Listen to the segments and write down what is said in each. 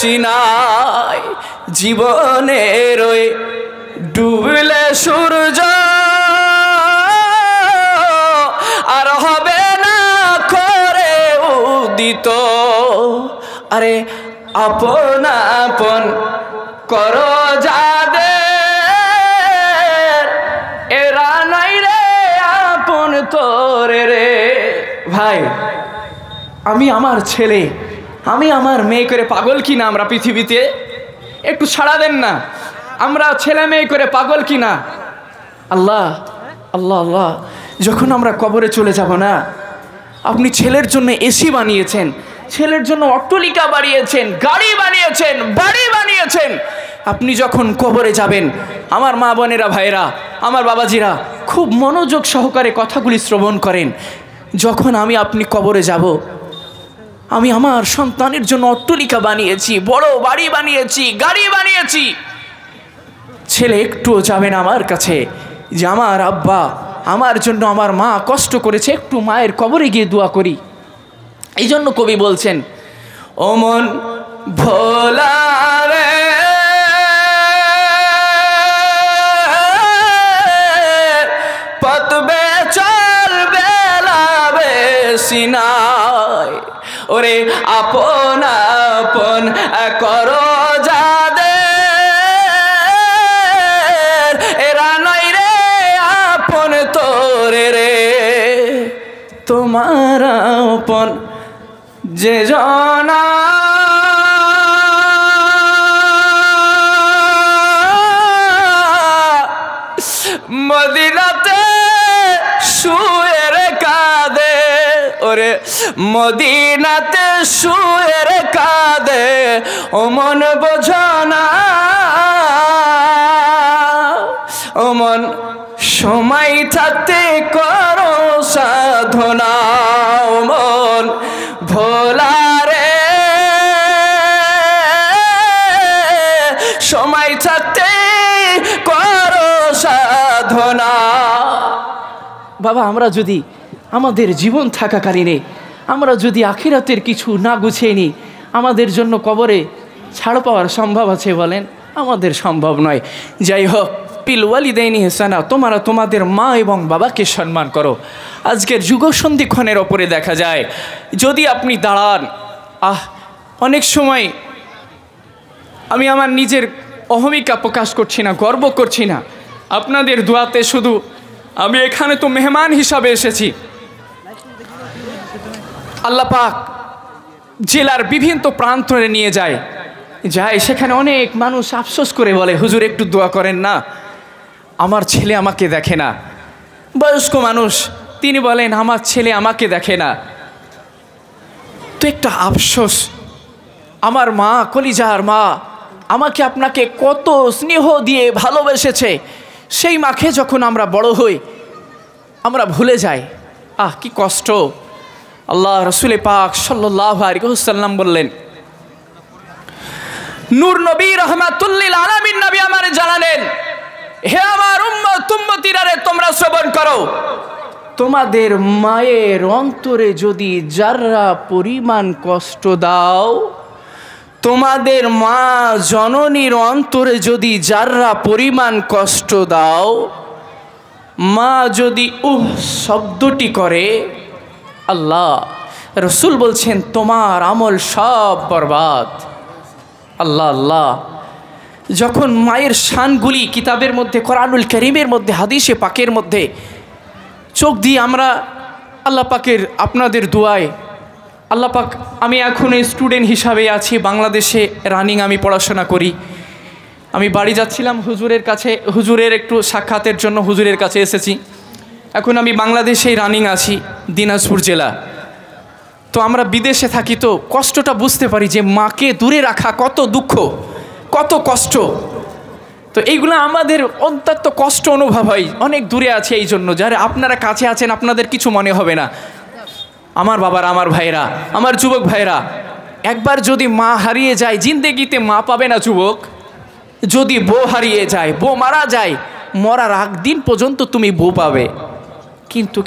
সিনায় জীবনের ওই ডুবলে সূর্য আর হবে না করে উদিত। আরে আপন আপন করো যাদের এরা নাই রে আপন তোরে রে। ভাই আমি আমার ছেলে আমি আমার মেয়ে করে পাগল কিনা আমরা পৃথিবীতে? একটু ছাড়া দেন না, আমরা ছেলে মেয়ে করে পাগল কিনা? আল্লাহ আল্লাহ আল্লাহ, যখন আমরা কবরে চলে যাব না, আপনি ছেলের জন্য এসি বানিয়েছেন, ছেলের জন্য অট্টালিকা বানিয়েছেন, গাড়ি বানিয়েছেন, বাড়ি বানিয়েছেন। আপনি যখন কবরে যাবেন, আমার মা বোনেরা ভাইরা আমার বাবাজিরা খুব মনোযোগ সহকারে কথাগুলি শ্রবণ করেন। যখন আমি আপনি কবরে যাব, আমি আমার সন্তানের জন্য অট্টালিকা বানিয়েছি, বড় বাড়ি বানিয়েছি, গাড়ি বানিয়েছি। ছেলে একটুও যাবে না আমার কাছে যে আমার আব্বা আমার জন্য আমার মা কষ্ট করেছে, একটু মায়ের কবরে গিয়ে দোয়া করি। এই জন্য কবি বলছেন, ও মন ভোলা রে পতবে চলবে লাবে সিনায়, ওরে আপন আপন করো যাদের এরা নাই রে আপন তোরে রে। তোমার আপন যে জনা মদিনাতে শুয়ে রে কাঁদে, ওরে মদিনাতে শুয়ে রে কাঁদে, ও মন বোঝো না ও মন সময় থাকতে করো সাধনা। ও মন ভোলা রে সময় থাকতে করো সাধনা। বাবা, আমরা যদি আমাদের জীবন থাকাকালীনে আমরা যদি আখিরাতের কিছু না গুছিয়ে নিই, আমাদের জন্য কবরে ছাড় পাওয়ার সম্ভব আছে বলেন? আমাদের সম্ভব নয়। যাই হোক, পিল ওয়ালিদাইনি ইহসানা, তোমরা তোমাদের মা এবং বাবাকে সম্মান করো। আজকের যুগসন্ধিক্ষণের ওপরে দেখা যায়, যদি আপনি দাঁড়ান, অনেক সময় আমি আমার নিজের অহমিকা প্রকাশ করছি না, গর্ব করছি না, আপনাদের দোয়াতে শুধু আমি এখানে তো মেহমান হিসাবে এসেছি। আল্লাহ পাক জেলার বিভিন্ন প্রান্তরে নিয়ে যায়, সেখানে অনেক মানুষ আফসোস করে বলে, হুজুর একটু দোয়া করেন না, আমার ছেলে আমাকে দেখে না। বয়স্ক মানুষ, তিনি বলেন আমার ছেলে আমাকে দেখে না। তো একটা আফসোস, আমার মা, কলিজার মা আমাকে আপনাকে কত স্নেহ দিয়ে ভালোবেসেছে, সেই মাকে যখন আমরা বড় হই আমরা ভুলে যাই। কি কষ্ট। আল্লাহ রসুল পাক সাল্লাল্লাহু আলাইহি ওয়াসাল্লাম বললেন, নূর নবী রহমাতুল্লিল আলামিন নবী আমারে জানালেন, হে আমার উম্মত উম্মতিরা রে, তোমরা শ্রবণ করো, তোমাদের মায়ের অন্তরে যদি যারা পরিমাণ কষ্ট দাও, তোমাদের মা জননীর অন্তরে যদি যারা পরিমাণ কষ্ট দাও, মা যদি শব্দটি করে, আল্লাহ রসুল বলছেন তোমার আমল সব বরবাদ। আল্লাহ আল্লাহ, যখন মায়ের শানগুলি কিতাবের মধ্যে, কোরআনুল কারীমের মধ্যে, হাদিসে পাকের মধ্যে চোখ দিয়ে আমরা আল্লাহ পাকের আপনাদের দোয়ায়, আল্লাহ পাক, আমি এখন স্টুডেন্ট হিসাবে আছি বাংলাদেশে, রানিং আমি পড়াশোনা করি। আমি বাড়ি যাচ্ছিলাম হুজুরের কাছে, হুজুরের একটু সাক্ষাতের জন্য হুজুরের কাছে এসেছি। এখন আমি বাংলাদেশেই রানিং আছি, দিনাজপুর জেলা। তো আমরা বিদেশে থাকি, তো কষ্টটা বুঝতে পারি যে মাকে দূরে রাখা কত দুঃখ, কত কষ্ট। তো এইগুলো আমাদের অত্যন্ত কষ্ট অনুভব হয়, অনেক দূরে আছে এই জন্য। যারা আপনারা কাছে আছেন আপনাদের কিছু মনে হবে না। আমার বাবারা, আমার ভাইরা, আমার যুবক ভাইরা, একবার যদি মা হারিয়ে যায়, জিন্দেগিতে মা পাবে না যুবক। যদি বউ হারিয়ে যায়, বউ মারা যায়, মরার আগ দিন পর্যন্ত তুমি বউ পাবে। কিন্তু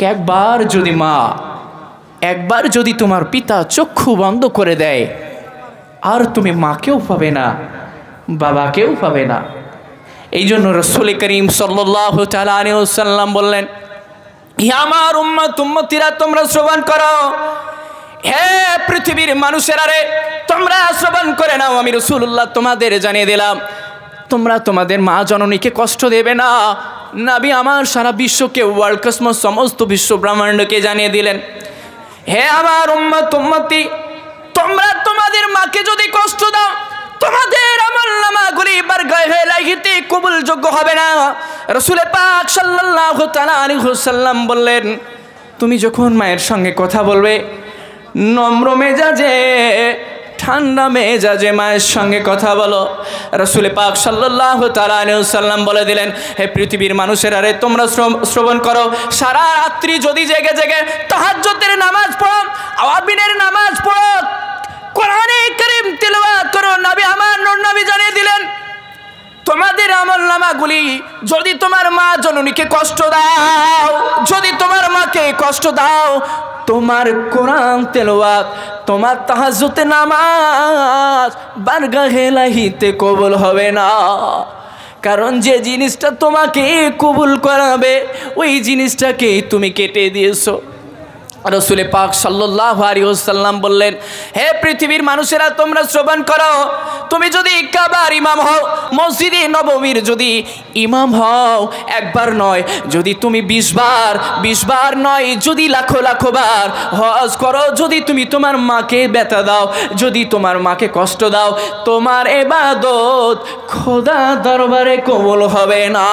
একবার যদি তোমার পিতা চক্ষু বন্ধ করে দেয়, আর তুমি মাকেও পাবে না, বাবাকেও পাবে না। এই জন্য রাসূল করিম সাল্লাল্লাহু তাআলা আলাইহি ওয়াসাল্লাম বললেন, হে আমার উম্মতিরা তোমরা শ্রবণ করো, হে পৃথিবীর মানুষেরা রে তোমরা শ্রবণ করে নাও, আমি রাসূলুল্লাহ তোমাদের জানিয়ে দিলাম তোমরা তোমাদের মা জননীকে কষ্ট দেবে না। নবী আমার সারা বিশ্বকে, ওয়ার্ল্ড কসমস সমস্ত বিশ্ব ব্রহ্মাণ্ডকে জানিয়ে দিলেন, হে আমার উম্মতি তোমরা তোমাদের মাকে যদি কষ্ট দাও তোমাদের আমলনামাগুলি বারগাহে লাইহিতে কবুলযোগ্য হবে না। রাসূল পাক সাল্লাল্লাহু তাআলা আলাইহি ওয়াসাল্লাম বললেন, তুমি যখন মায়ের সঙ্গে কথা বলবে নম্র মেজাজে, ঠান্ডা মেজাজে মায়ের সঙ্গে কথা বলো। রাসূল পাক সাল্লাল্লাহু তাআলা আলাইহি ওয়াসাল্লাম বলে দিলেন, হে পৃথিবীর মানুষেরা রে তোমরা শ্রবণ করো, সারা রাত্রি যদি জেগে জেগে তাহাজ্জুদের নামাজ পড়ো, আওয়াবিনের নামাজ পড়ো, কোরআনে কারীম তিলাওয়াত করো, নবী আমার নূর নবী জানিয়ে দিলেন তোমাদের আমলনামাগুলি যদি তোমার মা জননীকে কষ্ট দাও, যদি তোমার মাকে কষ্ট দাও, তোমার কোরআন তেলাওয়াত, তোমার তাহাজ্জুদের নামাজ বারগাহে লাইহিতে কবুল হবে না। কারণ যে জিনিসটা তোমাকে কবুল করাবে ওই জিনিসটাকে তুমি কেটে দিয়েছো। রাসূল পাক সাল্লাল্লাহু আলাইহি ওয়াসাল্লাম বললেন, হে পৃথিবীর মানুষেরা তোমরা শ্রবণ করো, তুমি যদি কাবার ইমাম হও, মসজিদে নববীর যদি ইমাম হও, একবার নয় যদি তুমি 20 বার নয় যদি লাখো বার হজ করো, যদি তুমি তোমার মাকে ব্যথা দাও, যদি তোমার মাকে কষ্ট দাও, তোমার ইবাদত খোদা দরবারে কবুল হবে না।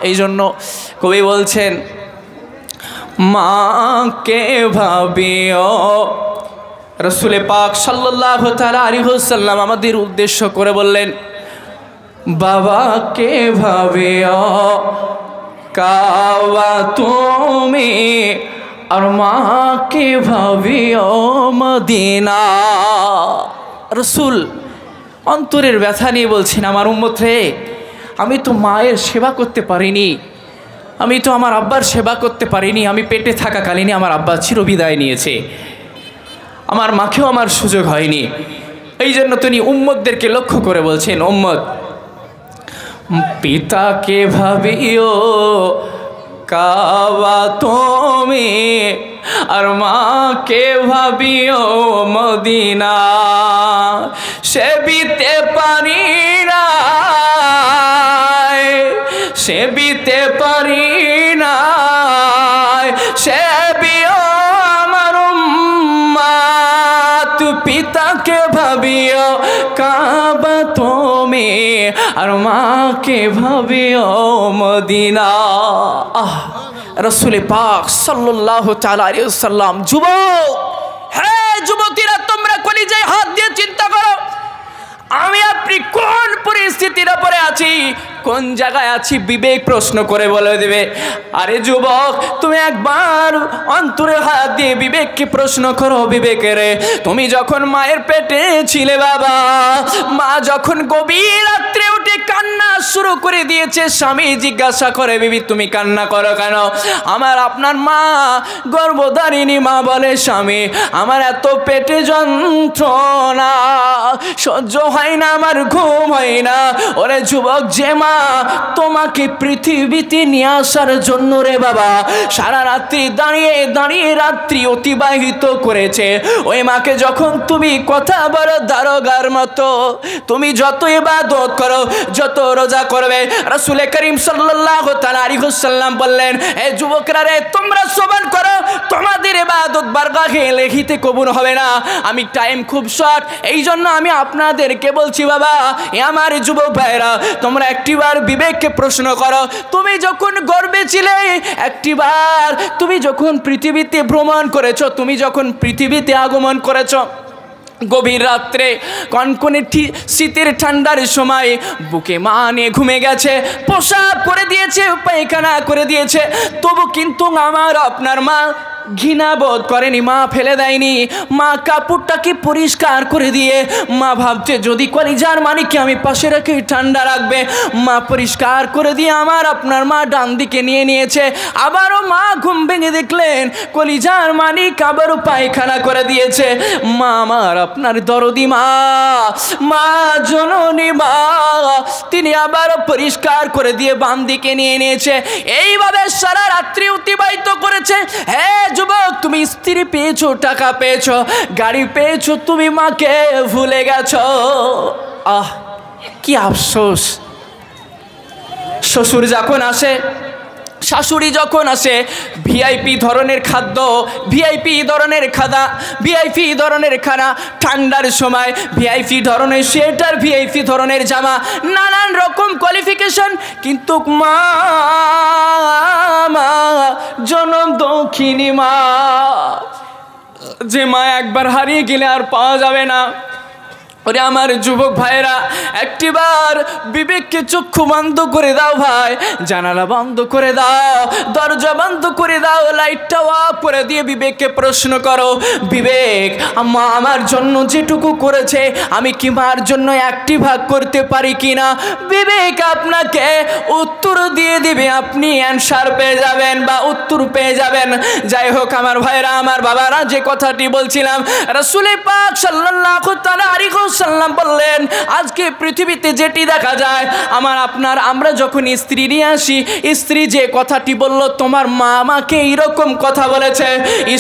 এই জন্য কবি বলছেন, মাকে ভাবিও। রাসূল পাক সাল্লাল্লাহু তাআলা আলাইহি ওয়াসাল্লাম আমাদের উদ্দেশ্য করে বললেন, বাবাকে ভাবিও কাওয়া তুমি, আর মাকে ভাবিও মদিনা। রাসূল অন্তরের ব্যথা নিয়ে বলছেন, আমার উম্মত রে, আমি তো মায়ের সেবা করতে পারিনি, আমি তো আমার আব্বার সেবা করতে পারিনি, আমি পেটে থাকাকালীনই আমার আব্বা চিরবিদায় নিয়েছে, আমার মাকেও আমার সুযোগ হয়নি। এই জন্য তিনি উম্মতদেরকে লক্ষ্য করে বলছেন, উম্মত পিতাকে ভাবিও কাবা তুমি, আর মাকে ভাবিও মদিনা। সেবিতে পারি না, সেবিতে পারি না, সেবিও আমার উম্মত, পিতাকে ভাবিও কাবা তুমি, আর মাকে ভাবিও মদিনা। রাসূল পাক সাল্লাল্লাহু তাআলা আলাইহি ওয়াসাল্লাম, যুবক, হ্যাঁ যুবতীরা তোমরা কলিজায় হাত দিয়ে চিন্তা করো, আমি আপনি কোন পরিস্থিতির উপরে আছি, কোন জায়গায় আছি, বিবেক প্রশ্ন করে বলে দেবে। আরে যুবক, তুমি একবার অন্তরে হাত দিয়ে বিবেককে প্রশ্ন করো, বিবেকের তুমি যখন মায়ের পেটে ছিলে বাবা, মা যখন গভীর রাত্রে উঠে কান্না শুরু করে দিয়েছে, স্বামী জিজ্ঞাসা করে, বিবি তুমি কান্না করো কেন? আমার আপনার মা গর্ভধারিণী মা বলে, স্বামী আমার এত পেটে যন্ত্রণা সহ্য হয় না, আমার ঘুম হয় না। ওরে যুবক, যে মা তোমাকে পৃথিবীতে নিয়ে আসার জন্য রে বাবা সারা রাত্রি দাঁড়িয়ে দাঁড়িয়ে রাত্রি অতিবাহিত করেছে, ওই মাকে যখন তুমি কথা বলো দারোগার মতো, তুমি যত ইবাদত করো, যত রোজা করবে, রাসূল করিম সাল্লাল্লাহু তাআলা আলাইহি ওয়াসাল্লাম বললেন, এই যুবকরা রে তোমরা শ্রবণ করো, তোমাদের ইবাদত বারগাহে লিখিতে কবুল হবে না। আমি টাইম খুব শর্ট, এই জন্য আমি আপনাদেরকে বলছি বাবা, আমার যুবক ভাইরা, তোমরা একটিবার বিবেককে প্রশ্ন করো, তুমি যখন গর্ভে ছিলে, একটিবার তুমি যখন পৃথিবীতে ভ্রমণ করেছো, তুমি যখন পৃথিবীতে আগমন করেছো, গভীর রাত্রে কনকনে শীতের ঠান্ডার সময় বুকে মা নিয়ে ঘুমে গেছে, প্রসাব করে দিয়েছে, পায়খানা করে দিয়েছে, তবু কিন্তু আমার আপনার মা ঘৃণা বোধ করেনি, মা ফেলে দেয়নি। মা কাপড়টাকে পরিষ্কার করে দিয়ে মা ভাবছে যদি কলিজার মানিককে আমি পাশে রেখে ঠান্ডা রাখবে। মা পরিষ্কার করে দিয়ে আপনার মা ডান দিকে নিয়েছে। আবারও মা ঘুম ভেঙে দেখলেন কলিজার মানিক আবারও পায়খানা করে দিয়েছে। মা আমার আপনার দরদি মা জননী মা, তিনি আবারও পরিষ্কার করে দিয়ে বাম দিকে নিয়েছে। এইভাবে সারা রাত্রি অতিবাহিত করেছে। হে যুবক, তুমি স্ত্রী পেয়েছো, টাকা পেয়েছো, গাড়ি পেয়েছো, তুমি মাকে ভুলে গেছো। আহ কি আফসোস। শ্বশুর যখন আসে, শাশুড়ি যখন আসে, ভিআইপি ধরনের খাদ্য, ভিআইপি ধরনের খাওয়া, ভিআইপি ধরনের খানা, ঠান্ডার সময় ভিআইপি ধরনের সোয়েটার, ভিআইপি ধরনের জামা, নানান রকম কোয়ালিফিকেশন। কিন্তু মা জনম দক্ষিণী মা, যে মা একবার হারিয়ে গেলে আর পাওয়া যাবে না। ওরে আমার যুবক ভাইরা, একটিবার বিবেককে চক্ষু বন্ধ করে দাও ভাই, জানালা বন্ধ করে দাও, দরজা বন্ধ করে দাও, লাইটটা অফ করে দিয়ে বিবেককে প্রশ্ন করো, বিবেক মা আমার জন্য যেটুকু করেছে আমি কি মার জন্য একটি ভাগ করতে পারি কিনা? বিবেক আপনাকে উত্তর দিয়ে দিবে, আপনি অ্যানসার পেয়ে যাবেন বা উত্তর পেয়ে যাবেন। যাই হোক আমার ভাইরা, আমার বাবারা, যে কথাটি বলছিলাম, রাসূল পাক সাল্লাল্লাহু তাআলা আলাইহি সাল্লাম বললেন, আজকে পৃথিবীতে যেটি দেখা যায়, আমরা যখন স্ত্রী নিয়ে আসি, স্ত্রী যে কথাটি বলল, তোমার মা আমাকে এইরকম কথা বলেছে,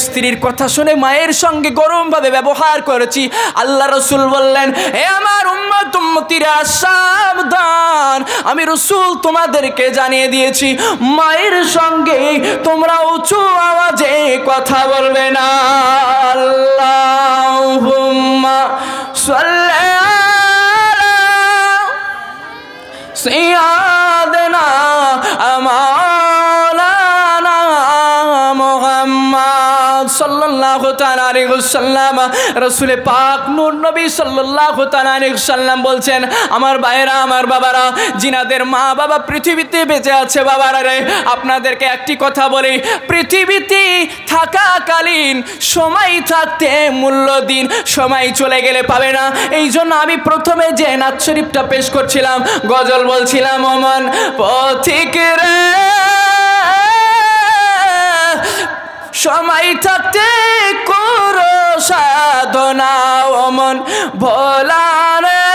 স্ত্রীর কথা শুনে মায়ের সঙ্গে গরমভাবে ব্যবহার করেছি। আল্লাহ রাসূল বললেন, হে আমার উম্মতিরা সাবধান, আমি রাসূল তোমাদেরকে জানিয়ে দিয়েছি, মায়ের সঙ্গে তোমরা উঁচু আওয়াজে কথা বলবে না। আল্লাহুম্মা সাল্লি سيدنا مولانا محمد সাল্লাল্লাহু তাআলা আলাইহি ওয়াসাল্লাম। রাসূল পাক নূর নবী সাল্লাল্লাহু তাআলা আলাইহি ওয়াসাল্লাম বলছেন, আমার ভাইরা, আমার বাবারা, জিনাদের মা বাবা পৃথিবীতে বেঁচে আছে, বাবারা রে, আপনাদেরকে একটি কথা বলি, পৃথিবীতে থাকাকালীন সময় থাকতে মূল্য দিন, সময় চলে গেলে পাবে না। এই জন্য আমি প্রথমে যে নাত শরীফটা পেশ করছিলাম, গজল বলছিলাম, ওমন পথিক রে সময় থাকতে করো সাধনা, ওমন ভোলা রে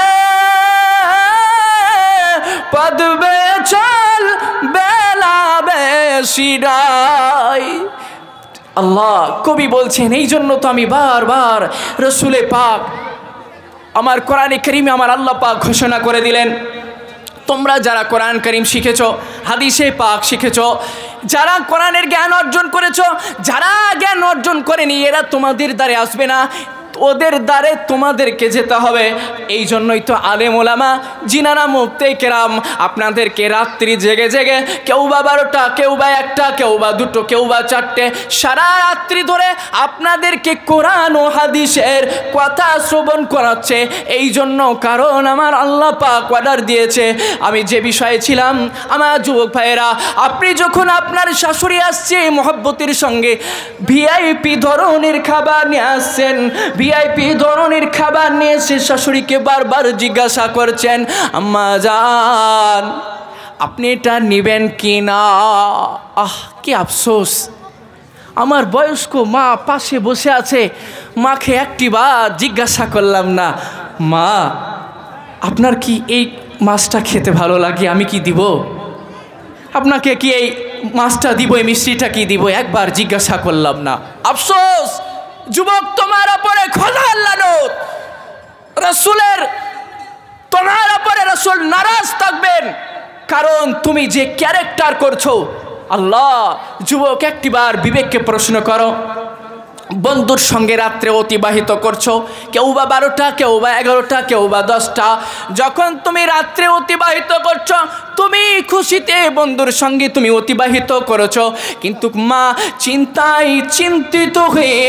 পদবে চল বেলা বেশি নাই। আল্লাহ কবি বলছেন, এই জন্য তো আমি বারবার রাসূলে পাক আমার কোরআনে কারিমে আমার আল্লাহ পাক ঘোষণা করে দিলেন, তোমরা যারা কোরআন কারিম শিখেছ, হাদিসে পাক শিখেছ, যারা কোরআনের জ্ঞান অর্জন করেছ, যারা জ্ঞান অর্জন করেনি এরা তোমাদের দ্বারে আসবে না, ওদের দ্বারে তোমাদেরকে যেতে হবে। এই জন্যই তো আলেম ওলামা, জিনারা মুফতি কেরাম আপনাদেরকে রাত্রি জেগে জেগে, কেউ বা 12টা, কেউ বা 1টা, কেউ বা 2টো, কেউ বা 4টে, সারা রাত্রি ধরে আপনাদেরকে কোরআন ও হাদিসের কথা শ্রবণ করাচ্ছে। এই জন্য কারণ আমার আল্লাহ পাক অর্ডার দিয়েছে। আমি যে বিষয়ে ছিলাম, আমার যুবক ভাইয়েরা, আপনি যখন আপনার শাশুড়ি আসছে মহব্বতের সঙ্গে ভিআইপি ধরনের খাবার নিয়ে আসছেন, ভিআইপি ধরনের খাবার নিয়ে এসে শাশুড়িকে বারবার জিজ্ঞাসা করছেন, আম্মা জান আপনি এটা নেবেন কি না? আহ কি আফসোস, আমার বয়স্ক মা পাশে বসে আছে, মাকে একটিবার জিজ্ঞাসা করলাম না, মা আপনার কি এই মাছটা খেতে ভালো লাগে, আমি কি দিব আপনাকে, কি এই মাছটা দিব, এই মিষ্টিটা কি দিব, একবার জিজ্ঞাসা করলাম না। আফসোস যুবক, তোমার উপরে খোদার লানত, রাসূলের তোমার উপরে রাসূল নারাজ থাকবেন, কারণ তুমি যে ক্যারেক্টার করছো। আল্লাহ যুবক, একটিবার বিবেককে প্রশ্ন করো, বন্ধুর সঙ্গে রাত্রে অতিবাহিত করছো, কেউ বা 12টা, কেউ বা 11টা, কেউ বা 10টা, যখন তুমি রাত্রে অতিবাহিত করছো তুমি খুশিতে বন্ধুর সঙ্গে তুমি অতিবাহিত করেছো, কিন্তু মা চিন্তায় চিন্তিত হয়ে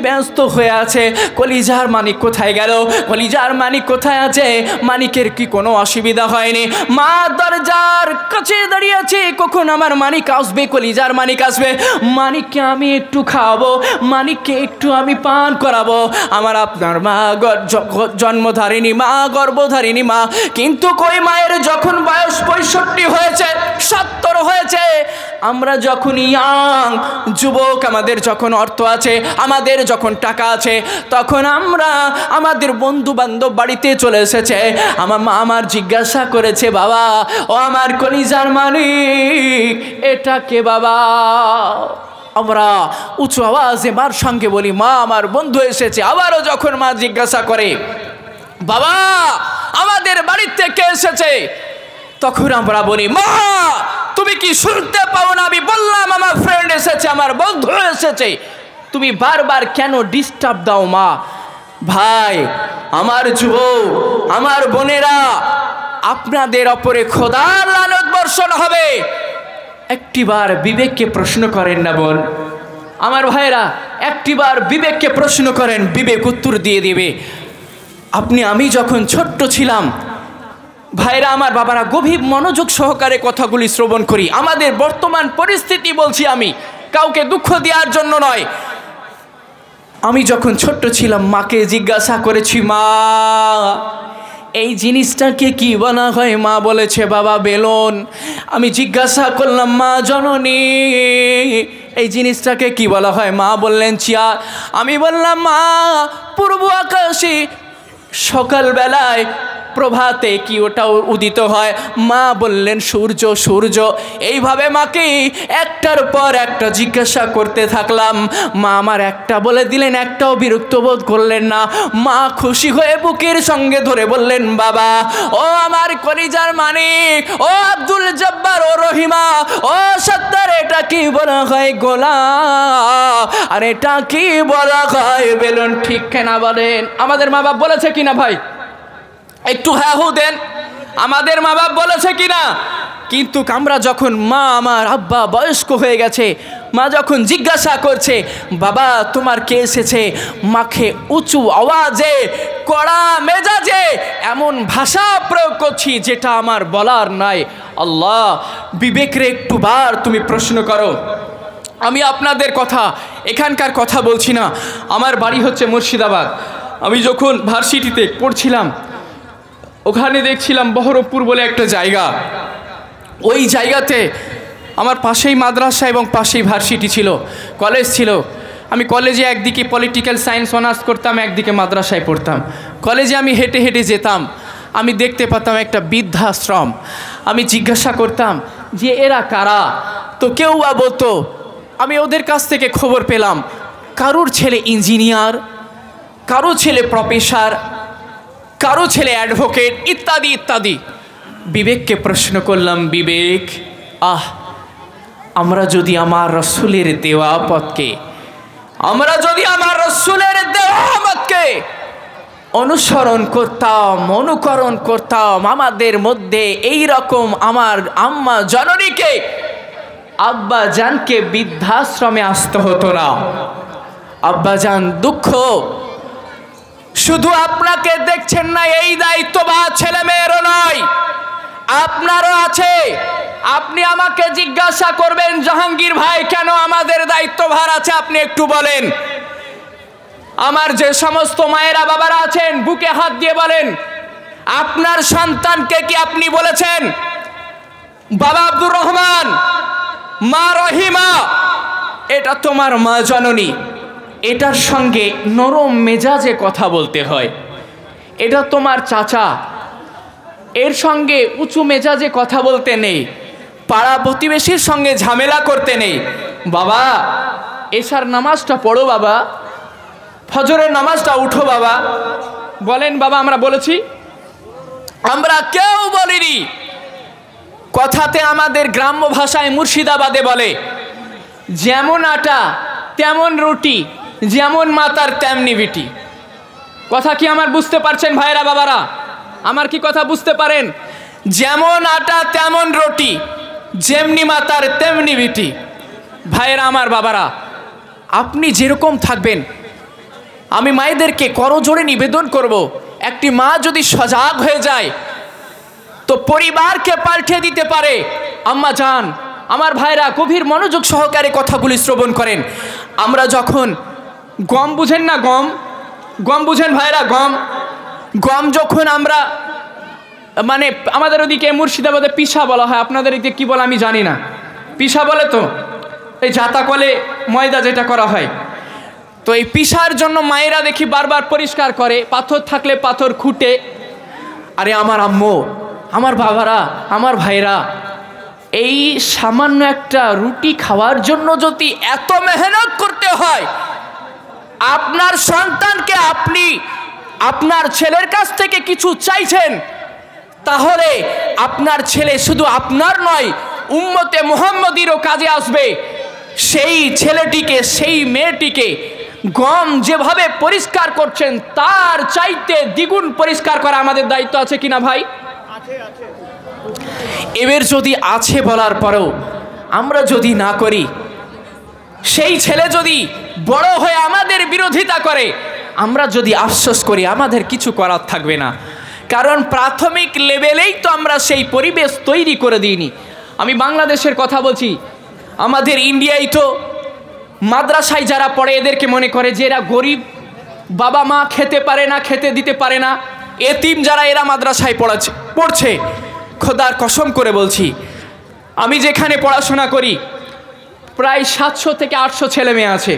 ব্যস্ত হয়ে আছে। কলিজার মানিক কোথায় গেল, কলিজার মানিক কোথায় আছে, মানিকের কি কোনো অসুবিধা হয়নি? মা দরজার কাছে দাঁড়িয়ে আছে, কখন আমার মানিক আসবে, কলিজার মানিক আসবে, মানিককে আমি একটু খাওয়াবো, মানিককে একটু আমি পান করাবো। আমার আপনার মা জন্মধারিণী মা, গর্ভধারিণী মা, কিন্তু কই মায়ের যখন বয়স 65 হয়েছে, 70 হয়েছে, আমরা যখন ইয়াং যুবক, আমাদের যখন অর্থ আছে, আমাদের যখন টাকা আছে, তখন আমরা আমাদের বন্ধু বান্ধব বাড়িতে চলে এসেছে। আমার মা আমার জিজ্ঞাসা করেছে, বাবা ও আমার কলিজার মানিক, এটা কে বাবা? আমরা উঁচু আওয়াজে মার সঙ্গে বলি, মা আমার বন্ধু এসেছে। আবারও যখন মা জিজ্ঞাসা করে, বাবা আমাদের বাড়িতে কে এসেছে, তখন আমরা বলি, মা তুমি কি শুনতে পাও না? আমি বললাম আমার ফ্রেন্ড এসেছে, আমার বন্ধু এসেছে, তুমি বারবার কেন ডিস্টার্ব দাও মা? ভাই আমার যুবক, আমার বোনেরা, আপনাদের ওপরে খোদার লানত বর্ষণ হবে। একটিবার বিবেককে প্রশ্ন করেন না বোন, আমার ভাইরা, একটিবার বিবেককে প্রশ্ন করেন, বিবেক উত্তর দিয়ে দিবে। আমি যখন ছোট্ট ছিলাম, ভাইরা আমার, বাবারা, গভীর মনোযোগ সহকারে কথাগুলি শ্রবণ করি। আমাদের বর্তমান পরিস্থিতি বলছি, আমি কাউকে দুঃখ দেওয়ার জন্য নয়। আমি যখন ছোট্ট ছিলাম, মাকে জিজ্ঞাসা করেছি, মা এই জিনিসটাকে কি বলা হয়? মা বলেছে বাবা বেলুন। আমি জিজ্ঞাসা করলাম, মা জননী এই জিনিসটাকে কি বলা হয়? মা বললেন চেয়ার। আমি বললাম, মা পূর্ব আকাশে সকালবেলায় প্রভাতে কি ওটা উদিত হয়? মা বললেন সূর্য। সূর্য। এইভাবে মাকে একটার পর একটা জিজ্ঞাসা করতে থাকলাম। মা আমার একটা বলে দিলেন, একটাও বিরক্ত বোধ করলেন না। মা খুশি হয়ে বুকের সঙ্গে ধরে বললেন, বাবা ও আমার কলিজার মানিক, ও আব্দুল জব্বার, ও রহিমা, ও সত্তার, এটা কি বলা হয় গোলাপ, আর এটা কি বলা হয় বেলুন? ঠিক কেনা বলেন? আমাদের মা বাপ বলেছে কিনা ভাই? একটু হ্যাঁ হু দেন। আমাদের মা বাপ বলেছে কিনা? কিন্তু আমরা যখন, মা আমার আব্বা বয়স্ক হয়ে গেছে, মা যখন জিজ্ঞাসা করছে, বাবা তোমার কে এসেছে, মাকে উঁচু আওয়াজে কড়া মেজাজে এমন ভাষা প্রয়োগ করছি যেটা আমার বলার নাই। আল্লাহ, বিবেকরে একটু বার তুমি প্রশ্ন করো। আমি আপনাদের কথা, এখানকার কথা বলছি না। আমার বাড়ি হচ্ছে মুর্শিদাবাদ। আমি যখন ভার্সিটিতে পড়ছিলাম, ওখানে দেখছিলাম বহরমপুর বলে একটা জায়গা। ওই জায়গাতে আমার পাশেই মাদ্রাসা এবং পাশেই ভার্সিটি ছিল, কলেজ ছিল। আমি কলেজে একদিকে পলিটিক্যাল সায়েন্স অনার্স করতাম, একদিকে মাদ্রাসায় পড়তাম। কলেজে আমি হেঁটে হেঁটে যেতাম, আমি দেখতে পেতাম একটা বৃদ্ধাশ্রম। আমি জিজ্ঞাসা করতাম যে এরা কারা? তো কেউ বা বলতো, আমি ওদের কাছ থেকে খবর পেলাম কারোর ছেলে ইঞ্জিনিয়ার, কারো ছেলে প্রফেসর, কারো ছেলে অ্যাডভোকেট, ইত্যাদি ইত্যাদি। বিবেককে প্রশ্ন করলাম, বিবেক আমরা যদি আমার রসুলের দেওয়া পথকে, আমরা যদি আমার রসুলের দেওয়া পথকে অনুসরণ করতাম, অনুকরণ করতাম, আমাদের মধ্যে এই রকম আমার আম্মা জননীকে, আব্বা জানকে বৃদ্ধাশ্রমে আসতে হতো না। আব্বা জান দুঃখ শুধু আপনাকে দেখছেন না, এই দায়িত্ব বা ছেলে মেয়েরও নয়, আপনারও আছে। আপনি আমাকে জিজ্ঞাসা করবেন, জাহাঙ্গীর ভাই কেন আমাদের দায়িত্বভার আছে, আপনি একটু বলেন। আমার যে সমস্ত মায়েরা বাবারা আছেন, বুকে হাত দিয়ে বলেন, আপনার সন্তানকে কি আপনি বলেছেন, বাবা আব্দুর রহমান, মা রহিমা, এটা তোমার মা জননী, এটার সঙ্গে নরম মেজাজে কথা বলতে হয়। এটা তোমার চাচা, এর সঙ্গে উঁচু মেজাজে কথা বলতে নেই, পাড়া প্রতিবেশীর সঙ্গে ঝামেলা করতে নেই। বাবা এশার নামাজটা পড়ো, বাবা ফজরের নামাজটা উঠো বাবা। বলেন বাবা আমরা বলেছি? আমরা কেউ বলিনি। কথাতে আমাদের গ্রাম্য ভাষায় মুর্শিদাবাদে বলে, যেমন আটা তেমন রুটি, যেমন মাতার তেমনি বিটি। কথা কি আমার বুঝতে পারছেন ভাইরা বাবারা? আমার কি কথা বুঝতে পারেন? যেমন আটা তেমন রুটি, যেমনি মাতার তেমনি বিটি। ভাইয়েরা আমার, বাবারা, আপনি যেরকম থাকবেন, আমি মায়েদেরকে করজোড়ে নিবেদন করব, একটি মা যদি সজাগ হয়ে যায় তো পরিবারকে পাল্টে দিতে পারে। আম্মা জান, আমার ভাইরা গভীর মনোযোগ সহকারে কথাগুলি শ্রবণ করেন। আমরা যখন গম বুঝেন না, গম বুঝেন ভাইরা, গম যখন আমরা মানে আমাদের ওদিকে মুর্শিদাবাদে পিসা বলা হয়, আপনাদের এদিকে কি বলে আমি জানি না, পিসা বলে তো, এই জাতা কলে ময়দা যেটা করা হয়। তো এই পিসার জন্য মায়েরা দেখি বারবার পরিষ্কার করে, পাথর থাকলে পাথর খুঁটে। আরে আমার আম্মু, আমার বাবারা, আমার ভাইরা, এই সামান্য একটা রুটি খাওয়ার জন্য যদি এত মেহনত করতে হয়, আপনার সন্তানকে আপনি আপনার ছেলের কাছ থেকে কিছু চাইছেন, তাহলে আপনার ছেলে শুধু আপনার নয়, উম্মতে মুহাম্মদীরও কাজে আসবে। সেই ছেলেটিকে, সেই মেয়েটিকে গম যেভাবে পরিষ্কার করছেন তার চাইতে দ্বিগুণ পরিষ্কার করা আমাদের দায়িত্ব আছে কিনা ভাই? এবার যদি আছে বলার পরেও আমরা যদি না করি, সেই ছেলে যদি বড় হয়ে আমাদের বিরোধিতা করে, আমরা যদি আফসোস করি, আমাদের কিছু করার থাকবে না। কারণ প্রাথমিক লেভেলেই তো আমরা সেই পরিবেশ তৈরি করে দিইনি। আমি বাংলাদেশের কথা বলছি, আমাদের ইন্ডিয়ায় তো মাদ্রাসায় যারা পড়ে এদেরকে মনে করে যে এরা গরিব, বাবা মা খেতে পারে না, খেতে দিতে পারে না, এতিম যারা, এরা মাদ্রাসায় পড়ছে। খোদার কসম করে বলছি, আমি যেখানে পড়াশোনা করি প্রায় 700 থেকে 800 ছেলে মেয়ে আছে,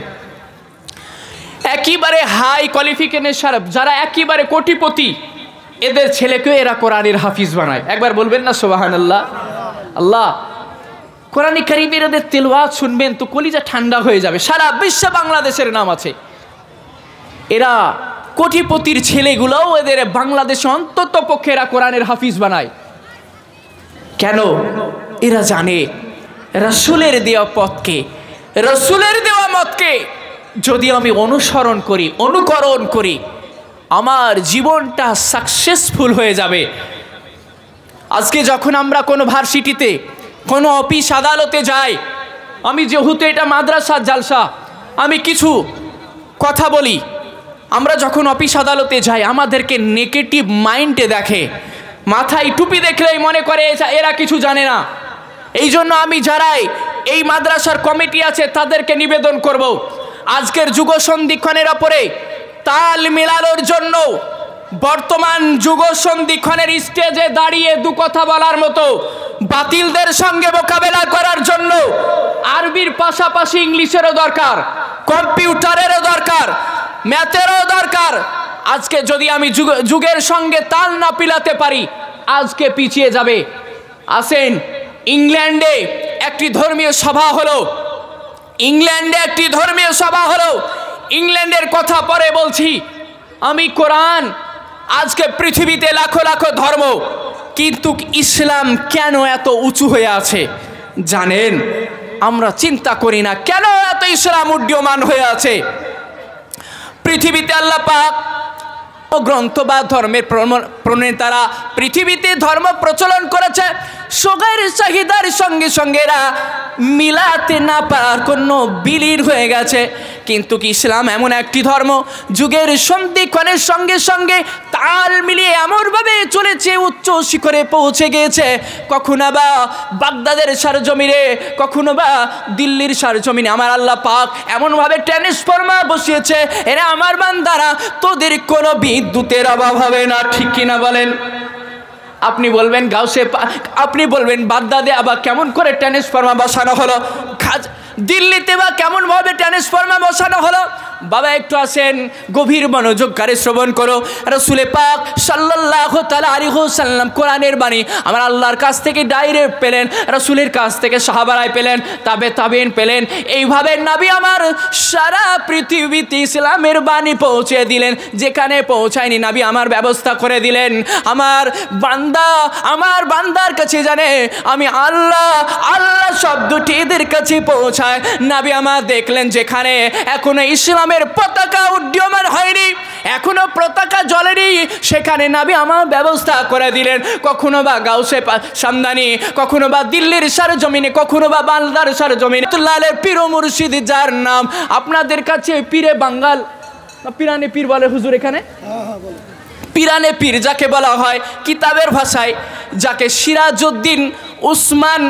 একেবারে হাই কোয়ালিফিকেশন, যারা একেবারে কোটিপতি, এদের ছেলেকেও এরা কোরআনের হাফিজ বানায়। একবার বলবেন না সুবহানাল্লাহ? আল্লাহ, কোরআনে কারীমের ওদের তেলাওয়াত শুনবেন তো কলিজা ঠান্ডা হয়ে যাবে। সারা বিশ্বে বাংলাদেশের নাম আছে। এরা কোটিপতির ছেলেগুলোও এদের বাংলাদেশে অন্তত পক্ষে এরা কোরআনের হাফিজ বানায়। কেন? এরা জানে রাসূলের দেওয়া পথকে, রাসূলের দেওয়া মতকে যদি আমি অনুসরণ করি, অনুকরণ করি, আমার জীবনটা সাকসেসফুল হয়ে যাবে। আজকে যখন আমরা কোনো ভার্সিটিতে, কোনো অফিস আদালতে যাই, আমি যেহেতু এটা মাদ্রাসার জালসা, আমি কিছু কথা বলি। আমরা যখন অফিস আদালতে যাই, আমাদেরকে নেগেটিভ মাইন্ডে দেখে, মাথায় টুপি দেখলেই মনে করে এরা কিছু জানে না। এই জন্য আমি যারাই এই মাদ্রাসার কমিটি আছে তাদেরকে নিবেদন করব, আজকের যুগ সন্ধিক্ষণের ওপরে তাল মেলানোর জন্য, বর্তমান যুগ সন্ধিক্ষণের স্টেজে দাঁড়িয়ে দু কথা বলার মতো, বাতিলদের সঙ্গে মোকাবেলা করার জন্য আরবির পাশাপাশি ইংলিশেরও দরকার, কম্পিউটারেরও দরকার, ম্যাথেরও দরকার। আজকে যদি আমি যুগের সঙ্গে তাল না পিলাতে পারি, আজকে পিছিয়ে যাবে। আসেন, ইংল্যান্ডে একটি ধর্মীয় সভা হলো, ইংল্যান্ডের কথা পরে বলছি আমি। কোরআন, আজকে পৃথিবীতে লাখো লাখো ধর্ম, কিন্তু ইসলাম কেন এত উঁচু হয়ে আছে জানেন? আমরা চিন্তা করি না কেন এত ইসলাম উড্ডীয়মান হয়ে আছে। পৃথিবীতে আল্লাহ পাক গ্রন্থ বা ধর্মের প্রণেতারা পৃথিবীতে ধর্ম প্রচলন করেছে, সোগাইয়ের চাহিদার সঙ্গে সঙ্গে এরা মিলাতে না পারার কোনো বিলীন হয়ে গেছে। কিন্তু কি ইসলাম এমন একটি ধর্ম, যুগের সন্ধিক্ষণের সঙ্গে সঙ্গে তাল মিলিয়ে এমনভাবে চলেছে, উচ্চ শিখরে পৌঁছে গিয়েছে। কখনো বা বাগদাদের সারজমিনে, কখনো বা দিল্লির সারজমিনে আমার আল্লাহ পাক এমনভাবে ট্রান্সফরমার বসিয়েছে, এরা আমার বান্দারা, তোদের কোনো বিদ্যুতের অভাব হবে না। ঠিক কিনা বলেন? আপনি বলবেন গাউসে, আপনি বলবেন বাগদাদে আবার কেমন করে ট্রান্সফরমার বসানো হলো, দিল্লিতে বা কেমন ভাবে ট্রান্সফরমার বসানো হলো। বাবা একটু আসেন, গভীর মনোযোগ করে শ্রবণ করো। রাসূল পাক সাল্লাল্লাহু তাআলা আলাইহি ওয়াসাল্লাম কোরআনের বাণী আমার আল্লাহর কাছ থেকে ডাইরেক্ট পেলেন, রাসূলের কাছ থেকে সাহাবারাই পেলেন, তাবেইন পেলেন। এইভাবে নবী আমার সারা পৃথিবীতে ইসলামের বাণী পৌঁছে দিলেন। যেখানে পৌঁছায়নি নবী আমার ব্যবস্থা করে দিলেন। আমার বান্দার কাছে জানে আমি আল্লাহ, আল্লাহ শব্দটি এদের কাছে পৌঁছায়। নবী আমার দেখলেন যেখানে এখনো ইসলামের পতাকা উড্ডীয়মান হয়নি, এখনো পতাকা জ্বলেনি, সেখানে নবী আমার ব্যবস্থা করে দিলেন। কখনো বা গাউসে সামদানি, কখনো বা দিল্লির সরজমিনে, কখনো বা বাংলার সরজমিনে লালের পীর ও মুর্শিদ, যার নাম আপনাদের কাছে পীরে বাঙ্গাল, পিরানে পীর বলে হুজুর এখানে, পিরানে পীর যাকে বলা হয় কিতাবের ভাষায়, যাকে সিরাজউদ্দিন উসমান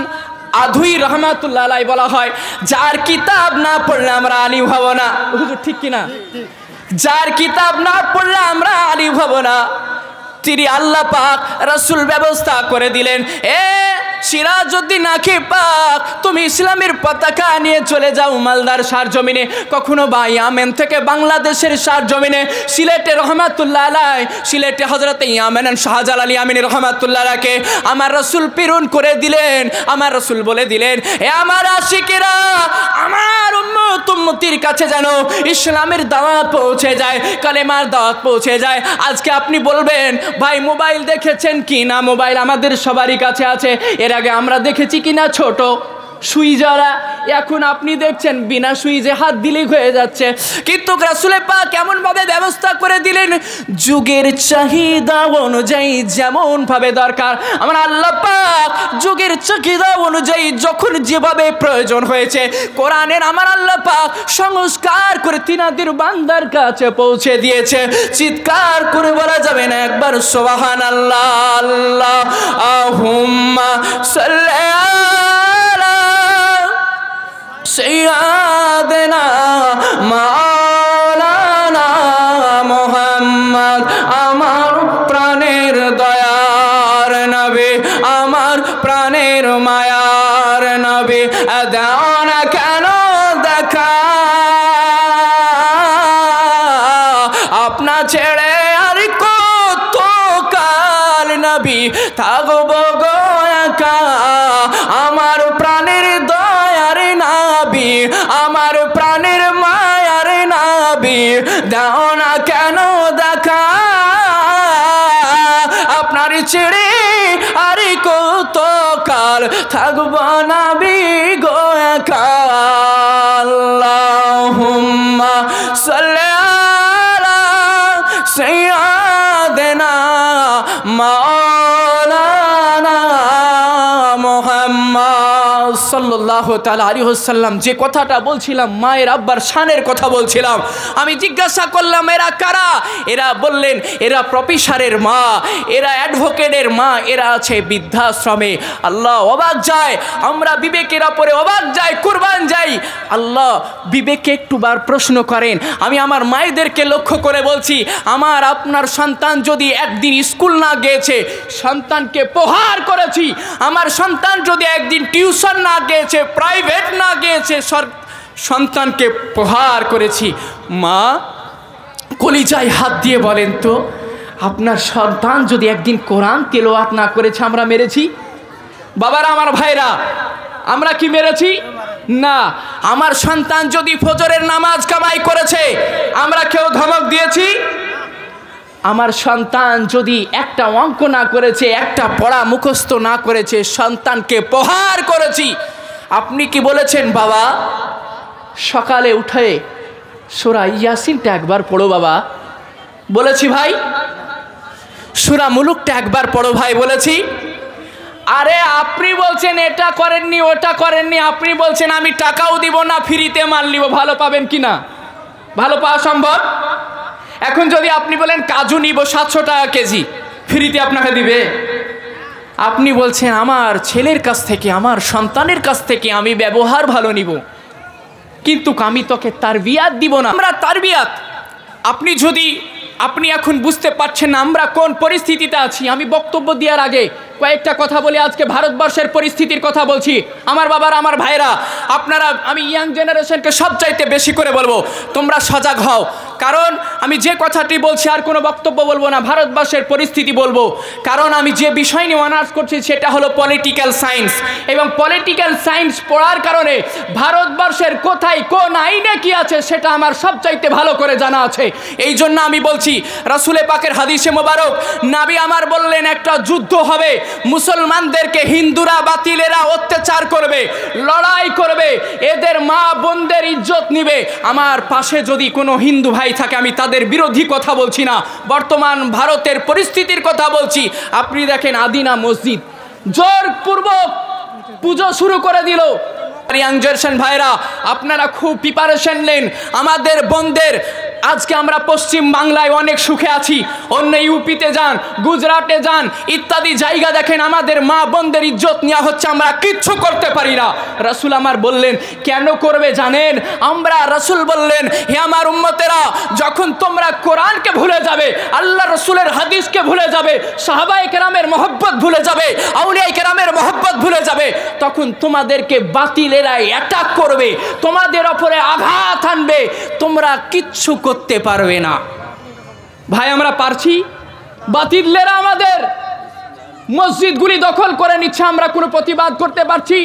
আধুই রহমাতুল্লাহ আলাইহি বলা হয়, যার কিতাব না পড়লে আমরা আলিম হব না। হুজুর ঠিক কিনা? যার কিতাব না পড়লে আমরা আলিম হব না। তিনি আল্লাহ পাক রাসূল ব্যবস্থা করে দিলেন, এ সিরাজউদ্দিন আখি পাক, তুমি ইসলামের পতাকা নিয়ে চলে যাও মালদার সরজমিনে, কখনো বা ইয়ামেন থেকে বাংলাদেশের সরজমিনে, সিলেটে রহমাতুল্লাহ আলাইহি, সিলেটে হযরতে ইয়ামেন শাহজালাল ইয়ামিনী রহমাতুল্লাহ আলাইহি আমার রাসূল প্রেরণ করে দিলেন। আমার রাসূল বলে দিলেন, এ আমার আশিকেরা, আমার উম্মত উম্মতির কাছে যেন ইসলামের দাওয়াত পৌঁছে যায়, কালেমার দাওয়াত পৌঁছে যায়। আজকে আপনি বলবেন, ভাই মোবাইল দেখেছেন কি না? মোবাইল আমাদের সবারই কাছে আছে। এর আগে আমরা দেখেছি কিনা ছোট সুইজারা, এখন আপনি দেখছেন বিনা সুইজে হাত দিলেই হয়ে যাচ্ছে। কিন্তু রাসূল পাক কেমন ভাবে ব্যবস্থা করে দিলেন, যুগের চাহিদা অনুযায়ী যেমন ভাবে দরকার, আমার আল্লাহ পাক যুগের চাহিদা অনুযায়ী যখন যেভাবে প্রয়োজন হয়েছে, কোরআনের আমার আল্লাহ পাক সংস্কার করে তিনাদের বান্দার কাছে পৌঁছে দিয়েছে। চিৎকার করে বলা যাবে না একবার সুবহানাল্লাহ? আল্লাহুম্মা সাল্লি আলা সাইয়্যিদিনা মাওলানা মুহাম্মদ, আমার প্রাণের দয়ার নবী, আমার প্রাণের মায়ার নবী, দাও না কেন দেখা আপনা ছেড়ে আর কত কাল নবী থাকবো গো একা, আমার প্রাণের দয়ার নবী, আমার প্রাণের মায়ার নবী, দাও না কেন দেখা আপনার ছেড়ে আর কত কাল থাকবো নবী গো একা। আল্লাহুম্মা সাল্লি আলা সাইয়্যিদিনা মাওলানা মুহাম্মদ সাল্লাল্লাহু তাআলা আলাইহি ওয়াসাল্লাম। যে কথাটা বলছিলাম, মায়ের আব্বার শানের কথা বলছিলাম, আমি জিজ্ঞাসা করলাম এরা কারা? এরা বললেন এরা প্রফেসরের মা, এরা অ্যাডভোকেটের মা, এরা আছে বৃদ্ধাশ্রমে। আল্লাহ অবাক যায়, আমরা বিবেকের ওপরে অবাক যাই, কুরবান যাই। আল্লাহ বিবেকে একটুবার প্রশ্ন করেন। আমি আমার মায়েদেরকে লক্ষ্য করে বলছি, আমার আপনার সন্তান যদি একদিন স্কুল না গিয়েছে, সন্তানকে প্রহার করেছি। আমার সন্তান যদি একদিন টিউশন না গিয়েছে, প্রাইভেট না গিয়েছে, সন্তানকে প্রহার করেছি। মা কলিজায় হাত দিয়ে বলেন তো, আপনার সন্তান যদি একদিন কোরআন তেলাওয়াত না করেছে, আমরা মেরেছি? বাবারা, আমার ভাইরা, আমরা কি মেরেছি? না। আমার সন্তান যদি ফজরের নামাজ কামাই করেছে, আমরা কেউ ধমক দিয়েছি? আমার সন্তান যদি একটা অঙ্ক না করেছে, একটা পড়া মুখস্থ না করেছে, সন্তানকে প্রহার করেছি। আপনি কি বলেছেন, বাবা সকালে উঠে সূরা ইয়াসিনটা একবার পড়ো বাবা? বলেছি ভাই। সূরা মুলুকটা একবার পড়ো ভাই? বলেছি। আরে আপনি বলছেন এটা করেননি, ওটা করেননি, আপনি বলছেন আমি টাকাও দিব না, ফ্রিতে মাল নিব। ভালো পাবেন কি না? ভালো পাওয়া সম্ভব? এখন যদি আপনি বলেন কাজু নিব 700 টাকা কেজি, ফ্রিতে আপনাকে দিবে? আপনি বলছেন আমার ছেলের কাছ থেকে, আমার সন্তানের কাছ থেকে আমি ব্যবহার ভালো নিব, কিন্তু আমি তোকে তারবিয়াত দিব না। আমরা তারবিয়াত, আপনি এখন বুঝতে পারছেন না আমরা কোন পরিস্থিতিতে আছি। আমি বক্তব্য দেওয়ার আগে কয়েকটা কথা বলি। আজকে ভারতবর্ষের পরিস্থিতির কথা বলছি। আমার বাবারা, আমার ভাইরা, আপনারা, আমি ইয়াং জেনারেশনকে সবচাইতে বেশি করে বলবো, তোমরা সজাগ হও। কারণ আমি যে কথাটি বলছি আর কোনো বক্তব্য বলবো না, ভারতবর্ষের পরিস্থিতি বলবো। কারণ আমি যে বিষয় নিয়ে অনার্স করছি সেটা হলো পলিটিক্যাল সায়েন্স, এবং পলিটিক্যাল সায়েন্স পড়ার কারণে ভারতবর্ষের কোথায় কোন আইনে কি আছে সেটা আমার সবচাইতে ভালো করে জানা আছে। এই জন্য আমি বলছি, রাসূলে পাকের হাদিসে মোবারক নবী আমার বললেন একটা যুদ্ধ হবে, মুসলমানদেরকে হিন্দুরা বাতিলেরা অত্যাচার করবে, লড়াই করবে, এদের মা বোনদের ইজ্জত নিবে। আমার পাশে যদি কোনো হিন্দু ভাই জায়গায় থাকে, আমি তাদের বিরোধী কথা বলছি না, বর্তমান ভারতের পরিস্থিতির কথা বলছি। আপনি দেখেন আদিনা মসজিদ জোরপূর্বক পুজো শুরু করে দিল। ইয়াং জেনারেশন ভাইরা, আপনারা খুব প্রিপারেশন নেন আমাদের বোনদের। আজকে আমরা পশ্চিম বাংলায় অনেক সুখে আছি, অন্য ইউপিতে যান, গুজরাটে যান, ইত্যাদি জায়গা দেখেন আমাদের মা বোনদের ইজ্জত নেওয়া হচ্ছে, আমরা কিচ্ছু করতে পারি না। রাসূল আমার বললেন কেন করবে জানেন? আমরা রাসূল বললেন, হে আমার উম্মতেরা, যখন তোমরা কোরআনকে ভুলে যাবে, আল্লাহ রসুলের হাদিসকে ভুলে যাবে, সাহাবায়ে কেরামের মহব্বত ভুলে যাবে, আউলিয়ায়ে কেরামের মহব্বত ভুলে যাবে, তখন তোমাদেরকে বাতিলেরা অ্যাটাক করবে, তোমাদের ওপরে আঘাত আনবে, তোমরা কিচ্ছু করতে পারবে না। ভাই আমরা পারছি? বাতিলেরা আমাদের মসজিদগুলি দখল করে নিচ্ছে, আমরা কোনো প্রতিবাদ করতে পারছি?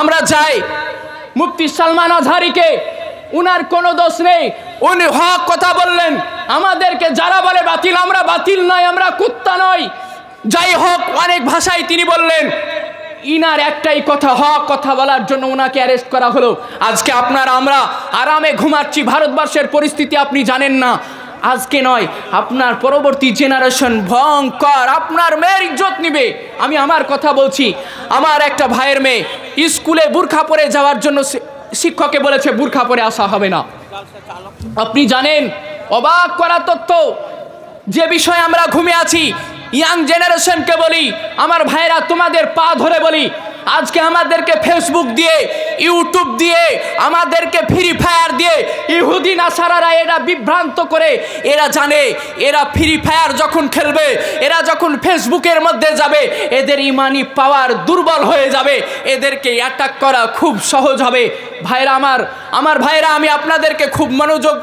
আমরা যাই মুফতি সালমান আজহারিকে, উনার কোনো দোষ নেই, উনি হক কথা বললেন। আমাদেরকে যারা বলে বাতিল, আমরা বাতিল নয়, আমরা কুত্তা নই। যাই হোক, অনেক ভাষায় তিনি বললেন, ইনার একটাই কথা, হক কথা বলার জন্য ওনাকে অ্যারেস্ট করা হলো। আজকে আপনারা আমরা আরামে ঘুমাচ্ছি। ভারতবর্ষের পরিস্থিতি আপনি জানেন না, আজকে নয় আপনার পরবর্তী জেনারেশন ভয়ঙ্কর, আপনার মেয়ের ইজ্জত নিবে। আমি আমার কথা বলছি, আমার একটা ভাইয়ের মেয়ে স্কুলে বুরখা পরে যাওয়ার জন্য শিক্ষকে বলেছে বুরখা পরে আসা হবে না। আপনি জানেন, অবাক করা তথ্য, যে বিষয়ে আমরা ঘুমে আছি। ইয়াং জেনারেশনকে বলি, আমার ভাইরা তোমাদের পা ধরে বলি, আজকে আমাদেরকে ফেসবুক দিয়ে, ইউটিউব দিয়ে, আমাদেরকে ফ্রি ফায়ার দিয়ে ইহুদি নাসারারা এরা বিভ্রান্ত করে। এরা জানে এরা ফ্রি ফায়ার যখন খেলবে, এরা যখন ফেসবুকের মধ্যে যাবে, এদের ইমানি পাওয়ার দুর্বল হয়ে যাবে, এদেরকে অ্যাটাক করা খুব সহজ হবে। ভাইরা আমার ভাইরা, আমি আপনাদেরকে খুব মনোযোগ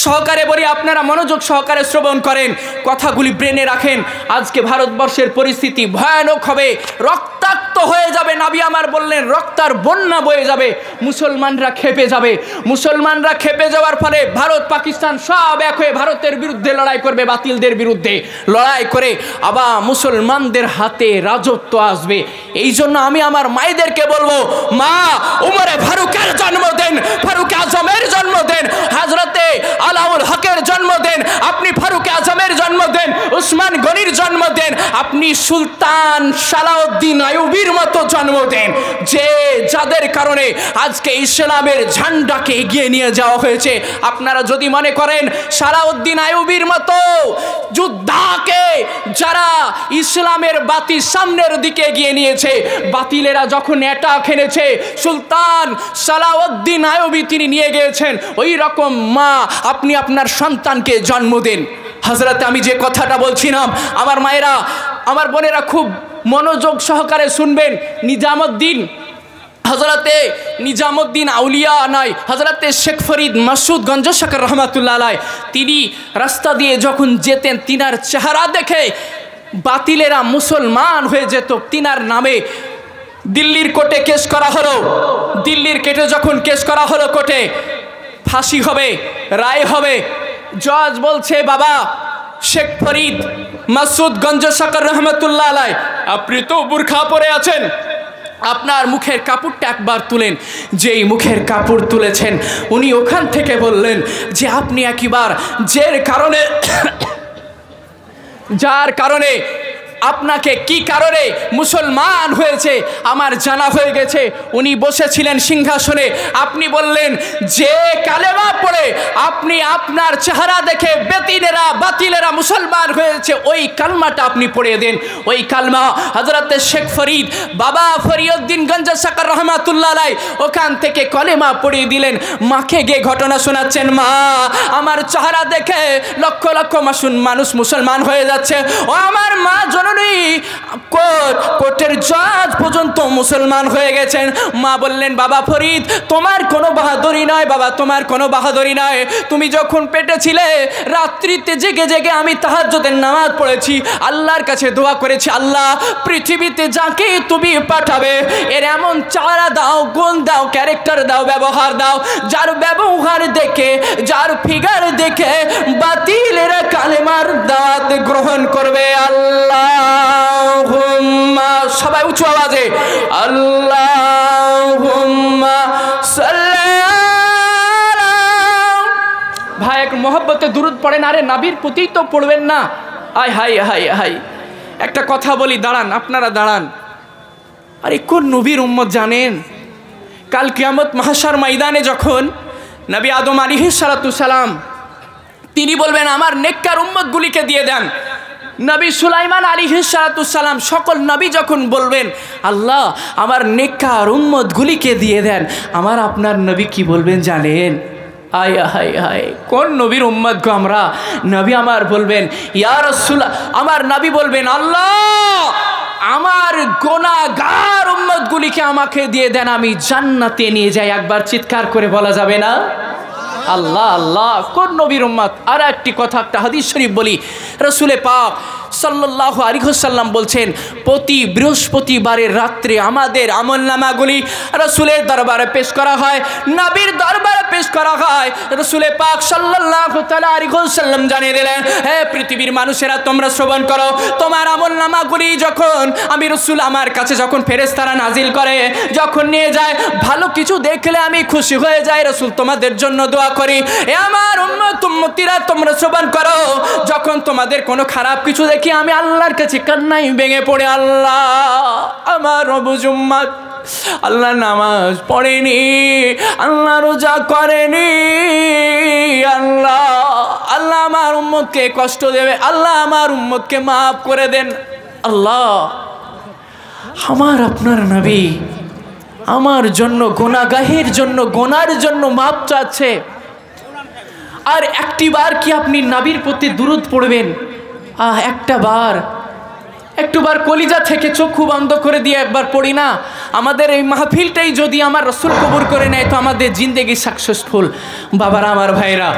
সহকারে বলি, আপনারা মনোযোগ সহকারে শ্রবণ করেন, কথাগুলি ব্রেনে রাখেন। আজকে ভারতবর্ষের পরিস্থিতি ভয়ানক হবে, রক্তাক্ত হয়ে যাবে। নবী আমার বললেন রক্তার বন্যা বয়ে যাবে, মুসলমানরা খেপে যাবে। মুসলমানরা খেপে যাওয়ার ফলে ভারত পাকিস্তান সব এক হয়ে ভারতের বিরুদ্ধে লড়াই করবে, বাতিলদের বিরুদ্ধে লড়াই করে আবার মুসলমানদের হাতে রাজত্ব আসবে। এই জন্য আমি আমার মায়েদেরকে বলবো, মা উমরে ফারুকের জন্ম দেন, ফারুক আজমের জন্ম দেন, হযরতে আলাউল হকের জন্ম দেন, আপনি ফারুক আজমের জন্ম দেন, উসমান গনির জন্ম দেন, আপনি সুলতান সালাউদ্দিন আইয়ুবীর মতো জন্ম দেন, যে যাদের কারণে আজকে ইসলামের ঝান্ডাকে এগিয়ে নিয়ে যাওয়া হয়েছে। আপনারা যদি মনে করেন সালাউদ্দিন আইয়ুবীর মতো যোদ্ধাকে যারা ইসলামের বাতি সামনের দিকে এগিয়ে নিয়েছে, বাতিলেরা যখন অ্যাটাক এনেছে, সুলতান সালাউদ্দিন আইয়ুবী তিনি নিয়ে গিয়েছেন, ওই রকম মা আপনি আপনার সন্তানকে জন্ম দেন। হযরত আমি যে কথাটা বলছিলাম, আমার মায়েরা, আমার বোনেরা খুব মনোযোগ সহকারে শুনবেন। নিজামুদ্দিন, হযরতে নিজামুদ্দিন আউলিয়া নয়, হযরতে শেখ ফরিদ মাসুদ গঞ্জশকর রহমাতুল্লাহ আলাইহি, তিনি রাস্তা দিয়ে যখন যেতেন, তিনার চেহারা দেখে বাতিলেরা মুসলমান হয়ে যেত। তিনার নামে দিল্লির কোর্টে কেস করা হলো, দিল্লির কোর্টে যখন কেস করা হলো, কোর্টে ফাঁসি হবে, রায় হবে। জজ বলছে, বাবা শেখ ফরিদ মাসুদ গঞ্জশকর রহমাতুল্লাহ আলাইহি, আপনি তো বুরখা পরে আছেন, আপনার মুখের কাপড়টা একবার তুলেন। যেই মুখের কাপড় তুলেছেন, উনি ওখান থেকে বললেন যে আপনি একবার যার কারণে আপনাকে কি কারণে মুসলমান হয়েছে আমার জানা হয়ে গেছে। উনি বসেছিলেন সিংহাসনে, আপনি বললেন যে কালেমা পড়ে আপনি আপনার চেহারা দেখে বাতিলেরা মুসলমান হয়েছে, ওই কালমাটা আপনি পড়ে দেন। ওই কালমা হযরত শেখ ফরিদ বাবা ফরিউদ্দিন গঞ্জশকর রহমাতুল্লাহ আলাইহি ওখান থেকে কলেমা পড়িয়ে দিলেন। মাকে গিয়ে ঘটনা শোনাচ্ছেন, মা আমার চেহারা দেখে লক্ষ লক্ষ মানুষ মুসলমান হয়ে যাচ্ছে। ও আমার মা কোর্টের জজ পর্যন্ত মুসলমান হয়ে গেছেন। মা বললেন, বাবা ফরিদ তোমার কোনো বাহাদুরি নয়, বাবা তোমার কোনো বাহাদুরি নয়। তুমি যখন পেটে ছিলে, রাত্রিতে জেগে জেগে আমি তাহাজ্জুদের নামাজ পড়েছি, আল্লাহর কাছে দোয়া করেছি, আল্লাহ পৃথিবীতে যাকে তুমি পাঠাবে এর এমন চেহারা দাও, গুণ দাও, ক্যারেক্টার দাও, ব্যবহার দাও, যার ব্যবহার দেখে, যার ফিগার দেখে বাতিলেরা কালেমার দাওয়াত গ্রহণ করবে। আল্লাহুম্মা, সবাই উঁচু আওয়াজে আল্লাহুম্মা সাল্লি আলা। ভাই এক মোহব্বতে দুরুদ পড়েন, আরে নবীর প্রতি তো পড়বেন না? আয় হাই হাই হাই। একটা কথা বলি, দাঁড়ান, আপনারা দাঁড়ান। আরে কোন নবীর উম্মত জানেন? কাল কিয়ামত মাহশার ময়দানে যখন নবী আদম আলাইহিস সালাতু সালাম তিনি বলবেন আমার নেককার উম্মতগুলিকে দিয়ে দেন, নবী সুলাইমান আলাইহিস সালাতু সালাম সকল নবী যখন বলবেন আল্লাহ আমার নেককার উম্মতগুলিকে দিয়ে দেন, আমার আপনার নবী কি বলবেন জানেন? আয় হায় হায়, কোন নবীর উম্মত গো আমরা? নবী আমার বলবেন ইয়া রাসূলুল্লাহ, আমার নবী বলবেন আল্লাহ আমার গুনাহগার উম্মতগুলিকে আমাকে দিয়ে দেন, আমি জান্নাতে নিয়ে যাই। একবার চিৎকার করে বলা যাবে না আল্লাহ আল্লাহ? কোন নবীর উম্মত? আর একটি কথা, একটা হাদিস শরীফ বলি। রাসূলে পাক সাল্লাল্লাহু আলাইহি ওয়াসাল্লাম বলছেন প্রতি বৃহস্পতিবারের রাত্রে আমাদের আমলনামাগুলি রাসূলের দরবারে পেশ করা হয়, নবীর দরবারে পেশ করা হয়। রাসূলে পাক সাল্লাল্লাহু তাআলা আলাইহি ওয়াসাল্লাম জানিয়ে দিলেন, হে পৃথিবীর মানুষেরা তোমরা শ্রবণ করো, তোমার আমলনামাগুলি যখন আমি রাসূল আমার কাছে যখন ফেরেশতারা নাজিল করে, যখন নিয়ে যায়, ভালো কিছু দেখলে আমি খুশি হয়ে যাই, রাসূল তোমাদের জন্য দোয়া করি। এ আমার উম্মত উম্মতিরা তোমরা শ্রবণ করো, যখন তোমাদের কোনো খারাপ কিছু দেখি আমি আল্লাহর কাছে কান্নায় ভেঙে পড়ে, আল্লাহ আমার রবুজ উম্মত আল্লাহ নামাজ পড়েনি, আল্লাহ রোজা করেনি, আল্লাহ আল্লাহ আমার উম্মতকে কষ্ট দেবে, আল্লাহ আমার উম্মতকে মাফ করে দেন। আল্লাহ আমার আপনার নবী আমার জন্য গুনাহগারের জন্য গুনার জন্য মাফ চাচ্ছে, আর একটি বার কি আপনি নবীর প্রতি দুরূদ পড়বেন? একটু বার কলিজা থেকে চক্ষু বন্ধ করে দিয়ে একবার পড়ি না? আমাদের এই মাহফিলটাই যদি আমার রাসূল কবুল করে নেয় তো আমাদের জিন্দেগি সাকসেসফুল। বাবারা আমার ভাইরা,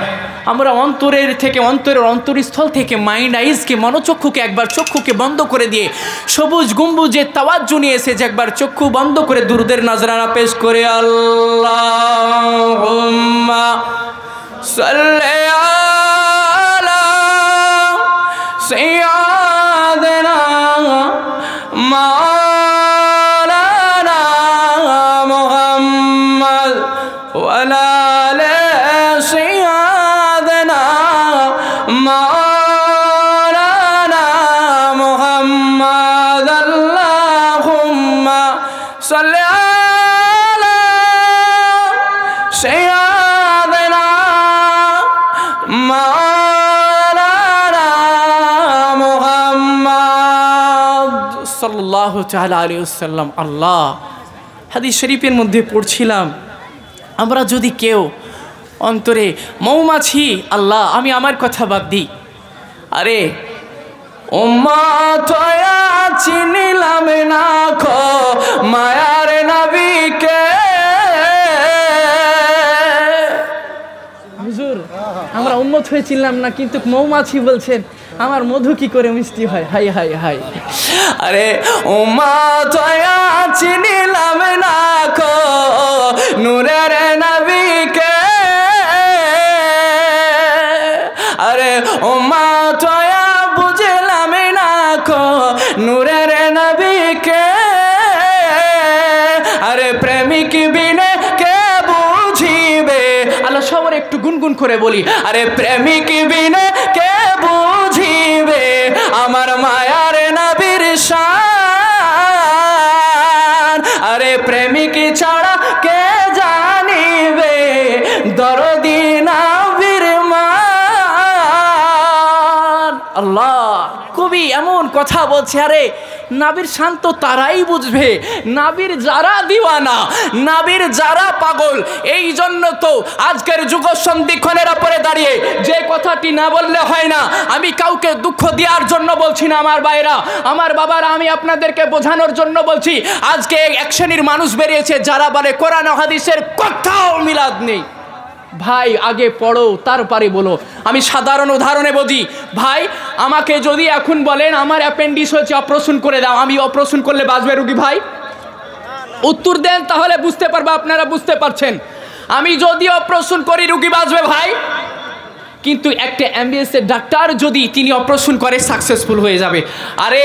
আমরা অন্তরের থেকে অন্তরের অন্তরস্থল থেকে মাইন্ড আইজকে মনোচক্ষুকে একবার চক্ষুকে বন্ধ করে দিয়ে সবুজ গম্বুজে তাওয়াজ্জু নিয়ে এসে যে একবার চক্ষু বন্ধ করে দুরুদের নজরানা পেশ করে আল্লাহুম্মা সাল্লি আলা সাইয়্যিদিনা মাওলানা মুহাম্মদ ওয়া আলা আলি সাইয়্যিদিনা মাওলানা মুহাম্মদ আল্লাহুম্মা সাল্লি আলা সাইয়্যিদিনা সাল্লাল্লাহু তাআলা আলাইহি ওয়াসাল্লাম। আল্লাহ হাদিস শরীফের মধ্যে পড়ছিলাম, আমরা যদি কেউ অন্তরে মৌমাছি, আল্লাহ আমি আমার কথা বাদ দিই, আরে উম্মত চিনিলাম না খো মায়ার নবীকে, হুজুর আমরা উম্মত হয়ে চিনলাম না কিন্তু মৌমাছি বলছেন আমার মধু কি করে মিষ্টি হয়। হাই হাই হাই, আরে উম্মত চিনিলাম না খো নূরের নবীকে, আরে উম্মত বুঝলাম না খো নূরের নবীকে, আরে প্রেমিক বিনে কে বুঝিবে। আল্লাহ সবার একটু গুনগুন করে বলি, আরে প্রেমিক বিনে কে বুঝিবে আমার মায়ার নবীর শান, আরে প্রেমিক ছাড়া কে জানিবে দরদি নবীর মান। আল্লাহ কবি এমন কথা বলছে, আরে নবীর শান তো তারাই বুঝবে, নবীর যারা দিওয়ানা, নবীর যারা পাগল। এই জন্য তো আজকের যুগ সন্ধিক্ষণের উপরে দাঁড়িয়ে যে কথাটি না বললে হয় না। আমি কাউকে দুঃখ দেওয়ার জন্য বলছি না আমার ভাইরা, আমার বাবারা, আমি আপনাদেরকে বোঝানোর জন্য বলছি। আজকে এক শ্রেণীর মানুষ বেরিয়েছে যারা বলে কোরআন ও হাদিসের কোথাও মিলাদ নেই। ভাই আগে পড়ো তারপরে বলো। আমি সাধারণ উদাহরণে বুঝি, ভাই আমাকে যদি এখন বলেন আমার অ্যাপেন্ডিক্স হয়েছে অপারেশন করে দাও, আমি অপারেশন করলে বাঁচবে রোগী? ভাই উত্তর দেন, তাহলে বুঝতে পারবো আপনারা বুঝতে পারছেন। আমি যদি অপারেশন করি রোগী বাঁচবে ভাই? কিন্তু একটা এমবিবিএস এর ডাক্তার যদি তিনি অপারেশন করে সাকসেসফুল হয়ে যাবে। আরে